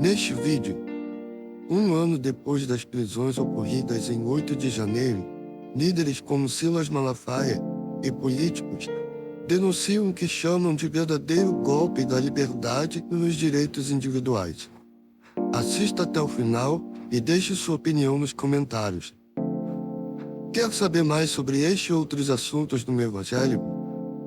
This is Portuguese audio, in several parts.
Neste vídeo, um ano depois das prisões ocorridas em 8 de janeiro, líderes como Silas Malafaia e políticos denunciam o que chamam de verdadeiro golpe da liberdade e nos direitos individuais. Assista até o final e deixe sua opinião nos comentários. Quer saber mais sobre este e outros assuntos no Evangelho?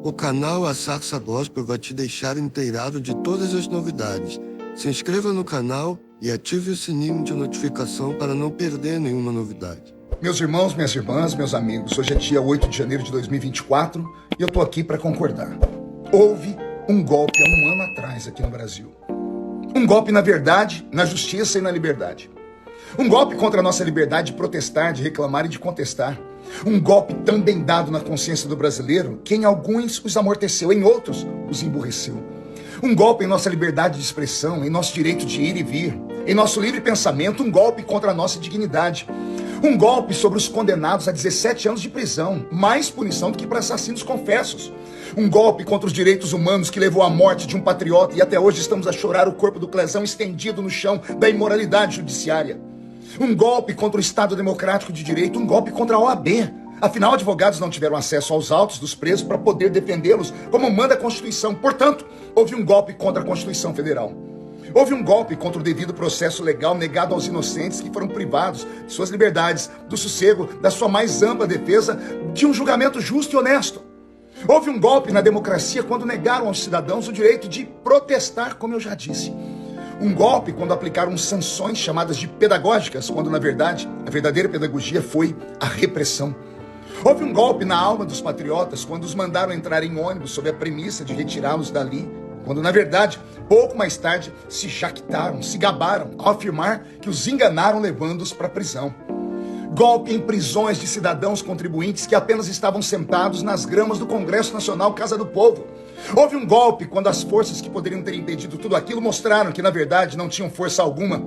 O canal A Sarça Gospel vai te deixar inteirado de todas as novidades. Se inscreva no canal e ative o sininho de notificação para não perder nenhuma novidade. Meus irmãos, minhas irmãs, meus amigos, hoje é dia 8 de janeiro de 2024 e eu tô aqui para concordar. Houve um golpe há um ano atrás aqui no Brasil. Um golpe na verdade, na justiça e na liberdade. Um golpe contra a nossa liberdade de protestar, de reclamar e de contestar. Um golpe também dado na consciência do brasileiro que em alguns os amorteceu, em outros os emburreceu. Um golpe em nossa liberdade de expressão, em nosso direito de ir e vir, em nosso livre pensamento, um golpe contra a nossa dignidade. Um golpe sobre os condenados a 17 anos de prisão, mais punição do que para assassinos confessos. Um golpe contra os direitos humanos que levou à morte de um patriota e até hoje estamos a chorar o corpo do Clezão estendido no chão da imoralidade judiciária. Um golpe contra o Estado Democrático de Direito, um golpe contra a OAB. Afinal, advogados não tiveram acesso aos autos dos presos para poder defendê-los como manda a Constituição. Portanto, houve um golpe contra a Constituição Federal. Houve um golpe contra o devido processo legal negado aos inocentes que foram privados de suas liberdades, do sossego, da sua mais ampla defesa, de um julgamento justo e honesto. Houve um golpe na democracia quando negaram aos cidadãos o direito de protestar, como eu já disse. Um golpe quando aplicaram sanções chamadas de pedagógicas, quando na verdade a verdadeira pedagogia foi a repressão. Houve um golpe na alma dos patriotas quando os mandaram entrar em ônibus sob a premissa de retirá-los dali, quando na verdade, pouco mais tarde, se jactaram, se gabaram ao afirmar que os enganaram levando-os para a prisão. Golpe em prisões de cidadãos contribuintes que apenas estavam sentados nas gramas do Congresso Nacional Casa do Povo. Houve um golpe quando as forças que poderiam ter impedido tudo aquilo mostraram que na verdade não tinham força alguma.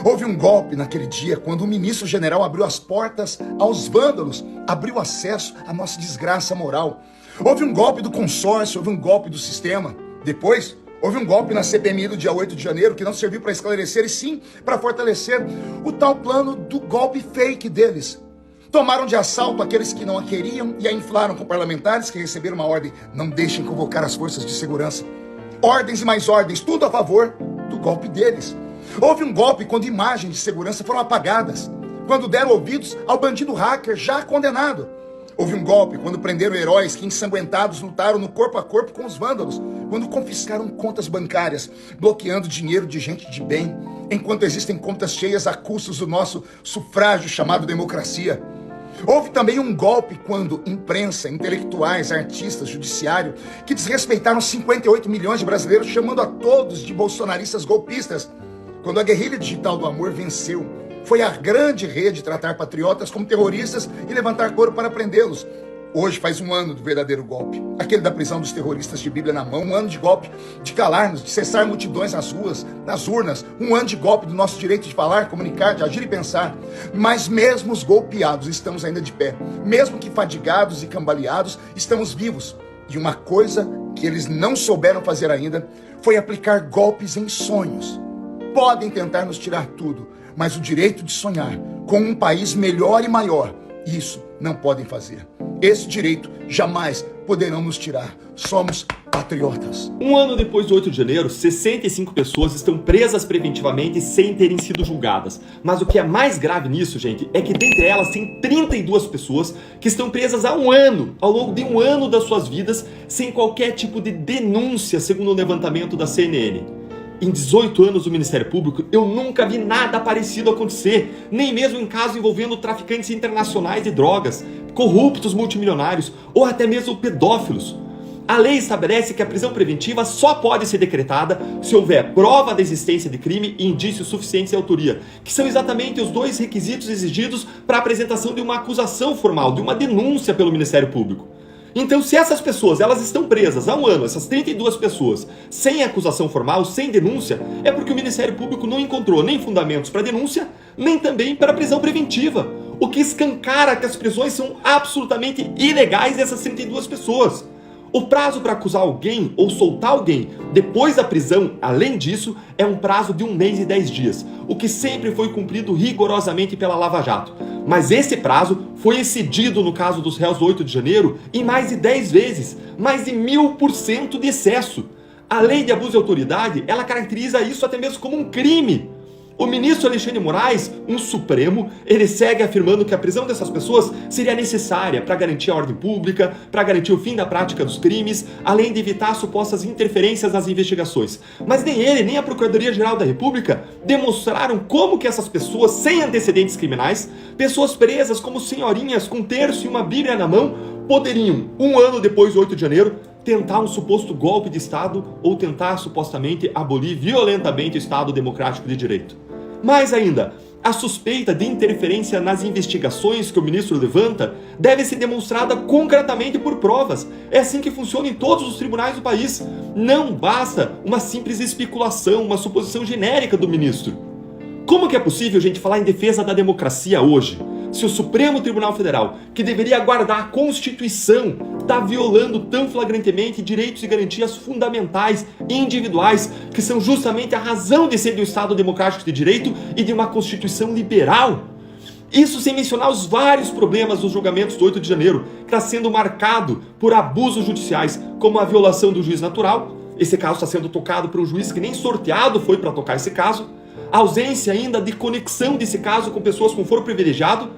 Houve um golpe naquele dia quando o ministro-general abriu as portas aos vândalos, abriu acesso à nossa desgraça moral. Houve um golpe do consórcio, houve um golpe do sistema. Depois, houve um golpe na CPMI do dia 8 de janeiro que não serviu para esclarecer e sim para fortalecer o tal plano do golpe fake deles. Tomaram de assalto aqueles que não a queriam e a inflaram com parlamentares que receberam uma ordem: não deixem convocar as forças de segurança. Ordens e mais ordens, tudo a favor do golpe deles. Houve um golpe quando imagens de segurança foram apagadas, quando deram ouvidos ao bandido hacker já condenado. Houve um golpe quando prenderam heróis que ensanguentados lutaram no corpo a corpo com os vândalos, quando confiscaram contas bancárias, bloqueando dinheiro de gente de bem, enquanto existem contas cheias a custos do nosso sufrágio chamado democracia. Houve também um golpe quando imprensa, intelectuais, artistas, judiciário, que desrespeitaram 58 milhões de brasileiros, chamando a todos de bolsonaristas golpistas. Quando a guerrilha digital do amor venceu, foi a grande rede tratar patriotas como terroristas e levantar couro para prendê-los. Hoje faz um ano do verdadeiro golpe, aquele da prisão dos terroristas de Bíblia na mão, um ano de golpe de calar-nos, de cessar multidões nas ruas, nas urnas, um ano de golpe do nosso direito de falar, comunicar, de agir e pensar. Mas mesmo os golpeados estamos ainda de pé, mesmo que fadigados e cambaleados, estamos vivos. E uma coisa que eles não souberam fazer ainda foi aplicar golpes em sonhos. Podem tentar nos tirar tudo, mas o direito de sonhar com um país melhor e maior, isso não podem fazer. Esse direito jamais poderão nos tirar. Somos patriotas. Um ano depois do 8 de janeiro, 65 pessoas estão presas preventivamente sem terem sido julgadas. Mas o que é mais grave nisso, gente, é que dentre elas tem 32 pessoas que estão presas há um ano, ao longo de um ano das suas vidas, sem qualquer tipo de denúncia, segundo o levantamento da CNN. Em 18 anos do Ministério Público, eu nunca vi nada parecido acontecer, nem mesmo em casos envolvendo traficantes internacionais de drogas, corruptos multimilionários ou até mesmo pedófilos. A lei estabelece que a prisão preventiva só pode ser decretada se houver prova da existência de crime e indícios suficientes de autoria, que são exatamente os dois requisitos exigidos para a apresentação de uma acusação formal, de uma denúncia pelo Ministério Público. Então, se essas pessoas elas estão presas há um ano, essas 32 pessoas, sem acusação formal, sem denúncia, é porque o Ministério Público não encontrou nem fundamentos para denúncia, nem também para prisão preventiva, o que escancara que as prisões são absolutamente ilegais dessas 32 pessoas. O prazo para acusar alguém ou soltar alguém depois da prisão, além disso, é um prazo de 1 mês e 10 dias, o que sempre foi cumprido rigorosamente pela Lava Jato. Mas esse prazo foi excedido no caso dos réus do 8 de janeiro em mais de 10 vezes, mais de 1000% de excesso. A lei de abuso de autoridade, ela caracteriza isso até mesmo como um crime. O ministro Alexandre de Moraes, um supremo, ele segue afirmando que a prisão dessas pessoas seria necessária para garantir a ordem pública, para garantir o fim da prática dos crimes, além de evitar supostas interferências nas investigações. Mas nem ele, nem a Procuradoria-Geral da República demonstraram como que essas pessoas sem antecedentes criminais, pessoas presas como senhorinhas com um terço e uma bíblia na mão, poderiam, 1 ano depois do 8 de janeiro, tentar um suposto golpe de Estado ou tentar supostamente abolir violentamente o Estado Democrático de Direito. Mais ainda, a suspeita de interferência nas investigações que o ministro levanta deve ser demonstrada concretamente por provas. É assim que funciona em todos os tribunais do país. Não basta uma simples especulação, uma suposição genérica do ministro. Como que é possível, gente, falar em defesa da democracia hoje, se o Supremo Tribunal Federal, que deveria guardar a Constituição, está violando tão flagrantemente direitos e garantias fundamentais e individuais, que são justamente a razão de ser de um Estado democrático de direito e de uma Constituição liberal? Isso sem mencionar os vários problemas dos julgamentos do 8 de janeiro, que está sendo marcado por abusos judiciais, como a violação do juiz natural. Esse caso está sendo tocado por um juiz que nem sorteado foi para tocar esse caso. A ausência ainda de conexão desse caso com pessoas com foro privilegiado,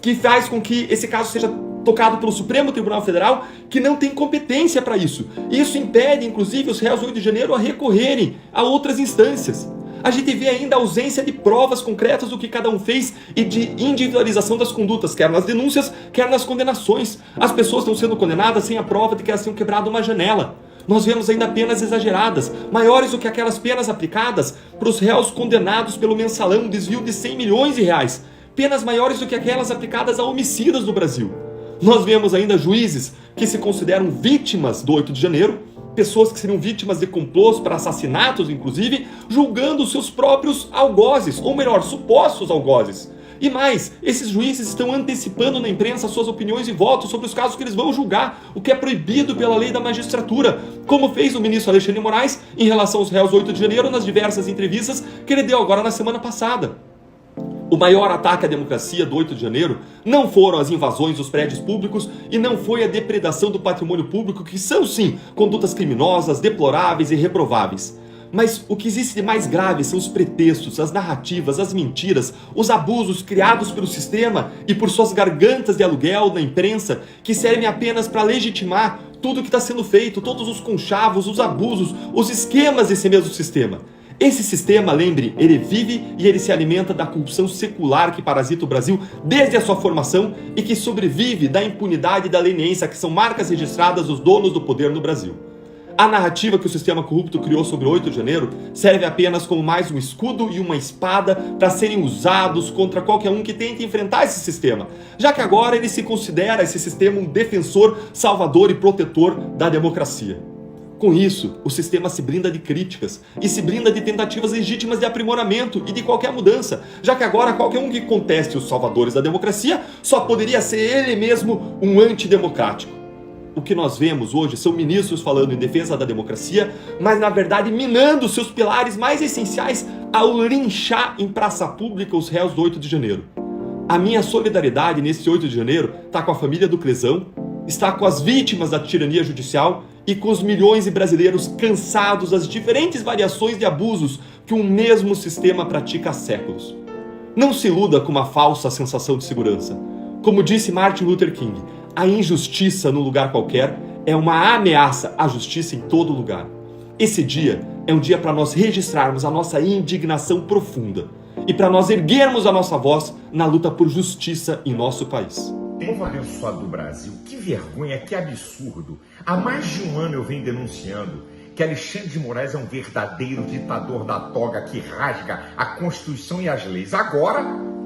que faz com que esse caso seja tocado pelo Supremo Tribunal Federal, que não tem competência para isso. Isso impede, inclusive, os réus do 8 de janeiro a recorrerem a outras instâncias. A gente vê ainda a ausência de provas concretas do que cada um fez e de individualização das condutas, quer nas denúncias, quer nas condenações. As pessoas estão sendo condenadas sem a prova de que elas tenham quebrado uma janela. Nós vemos ainda penas exageradas, maiores do que aquelas penas aplicadas para os réus condenados pelo mensalão, desvio de 100 milhões de reais. Penas maiores do que aquelas aplicadas a homicidas no Brasil. Nós vemos ainda juízes que se consideram vítimas do 8 de janeiro, pessoas que seriam vítimas de complôs para assassinatos, inclusive, julgando seus próprios algozes, ou melhor, supostos algozes. E mais, esses juízes estão antecipando na imprensa suas opiniões e votos sobre os casos que eles vão julgar, o que é proibido pela lei da magistratura, como fez o ministro Alexandre de Moraes em relação aos réus do 8 de janeiro nas diversas entrevistas que ele deu agora na semana passada. O maior ataque à democracia do 8 de janeiro não foram as invasões dos prédios públicos e não foi a depredação do patrimônio público, que são sim condutas criminosas, deploráveis e reprováveis. Mas o que existe de mais grave são os pretextos, as narrativas, as mentiras, os abusos criados pelo sistema e por suas gargantas de aluguel na imprensa, que servem apenas para legitimar tudo o que está sendo feito, todos os conchavos, os abusos, os esquemas desse mesmo sistema. Esse sistema, lembre, ele vive e ele se alimenta da corrupção secular que parasita o Brasil desde a sua formação e que sobrevive da impunidade e da leniência, que são marcas registradas dos donos do poder no Brasil. A narrativa que o sistema corrupto criou sobre o 8 de janeiro serve apenas como mais um escudo e uma espada para serem usados contra qualquer um que tente enfrentar esse sistema, já que agora ele se considera esse sistema um defensor, salvador e protetor da democracia. Com isso, o sistema se blinda de críticas e se blinda de tentativas legítimas de aprimoramento e de qualquer mudança, já que agora qualquer um que conteste os salvadores da democracia só poderia ser ele mesmo um antidemocrático. O que nós vemos hoje são ministros falando em defesa da democracia, mas na verdade minando seus pilares mais essenciais ao linchar em praça pública os réus do 8 de janeiro. A minha solidariedade nesse 8 de janeiro está com a família do Crezão, está com as vítimas da tirania judicial e com os milhões de brasileiros cansados das diferentes variações de abusos que um mesmo sistema pratica há séculos. Não se iluda com uma falsa sensação de segurança. Como disse Martin Luther King, a injustiça num lugar qualquer é uma ameaça à justiça em todo lugar. Esse dia é um dia para nós registrarmos a nossa indignação profunda e para nós erguermos a nossa voz na luta por justiça em nosso país. Povo abençoado do Brasil, que vergonha, que absurdo. Há mais de um ano eu venho denunciando que Alexandre de Moraes é um verdadeiro ditador da toga que rasga a Constituição e as leis. Agora,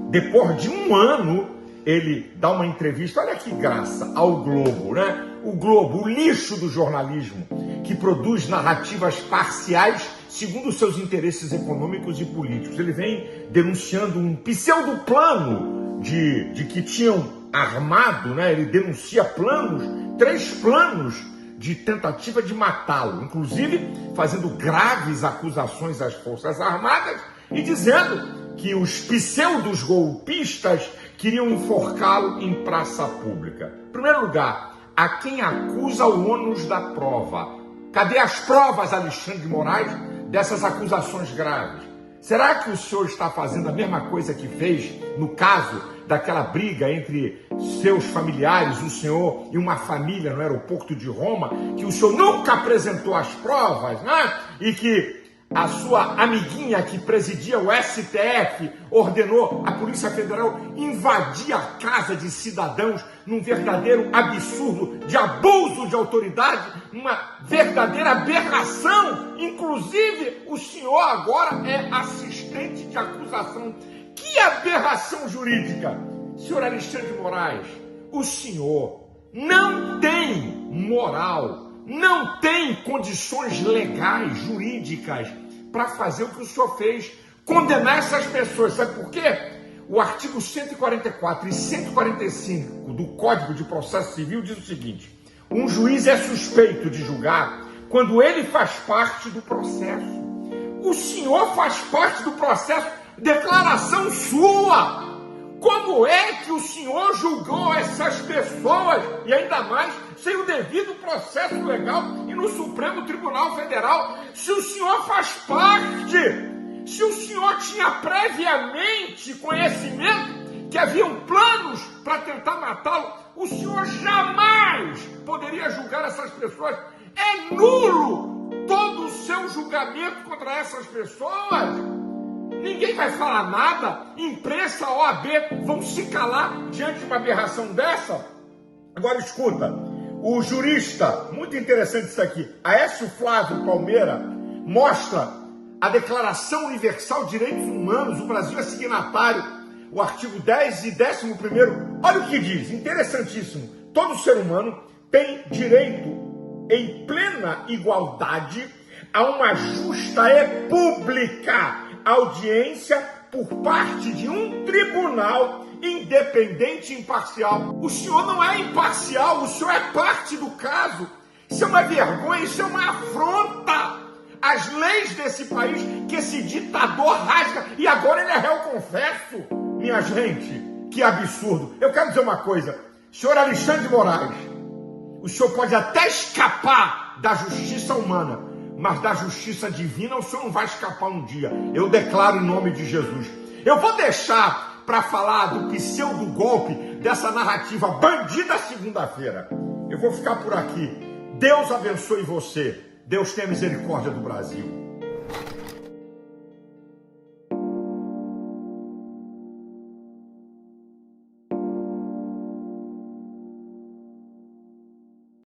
depois de um ano, ele dá uma entrevista, olha que graça, ao Globo, né? O Globo, o lixo do jornalismo, que produz narrativas parciais segundo seus interesses econômicos e políticos. Ele vem denunciando um pseudo-plano de que tinham armado, né? Ele denuncia planos, 3 planos de tentativa de matá-lo, inclusive fazendo graves acusações às Forças Armadas e dizendo que os pseudos golpistas queriam enforcá-lo em praça pública. Em primeiro lugar, a quem acusa o ônus da prova. Cadê as provas, Alexandre de Moraes, dessas acusações graves? Será que o senhor está fazendo a mesma coisa que fez no caso daquela briga entre seus familiares, o senhor e uma família no aeroporto de Roma, que o senhor nunca apresentou as provas, né? E que a sua amiguinha que presidia o STF ordenou a Polícia Federal invadir a casa de cidadãos num verdadeiro absurdo de abuso de autoridade, uma verdadeira aberração. Inclusive, o senhor agora é assistente de acusação. Que aberração jurídica! Senhor Alexandre de Moraes, o senhor não tem moral, não tem condições legais, jurídicas, para fazer o que o senhor fez, condenar essas pessoas. Sabe por quê? O artigo 144 e 145 do Código de Processo Civil diz o seguinte: um juiz é suspeito de julgar quando ele faz parte do processo. O senhor faz parte do processo, declaração sua. Como é que o senhor julgou essas pessoas, e ainda mais sem o devido processo legal e no Supremo Tribunal Federal, se o senhor faz parte, se o senhor tinha previamente conhecimento que haviam planos para tentar matá-lo, o senhor jamais poderia julgar essas pessoas? É nulo todo o seu julgamento contra essas pessoas. Ninguém vai falar nada, imprensa, OAB vão se calar diante de uma aberração dessa? Agora escuta, o jurista, muito interessante isso aqui, Aécio Flávio Palmeira, mostra a Declaração Universal de Direitos Humanos, o Brasil é signatário, o artigo 10 e 11º, olha o que diz, interessantíssimo: todo ser humano tem direito em plena igualdade a uma justa e pública audiência por parte de um tribunal independente e imparcial. O senhor não é imparcial, o senhor é parte do caso. Isso é uma vergonha, isso é uma afronta às leis desse país que esse ditador rasga e agora ele é réu confesso. Minha gente, que absurdo. Eu quero dizer uma coisa, senhor Alexandre de Moraes, o senhor pode até escapar da justiça humana, mas da justiça divina o senhor não vai escapar um dia. Eu declaro em nome de Jesus. Eu vou deixar para falar do pseudo golpe, dessa narrativa bandida segunda-feira. Eu vou ficar por aqui. Deus abençoe você. Deus tenha misericórdia do Brasil.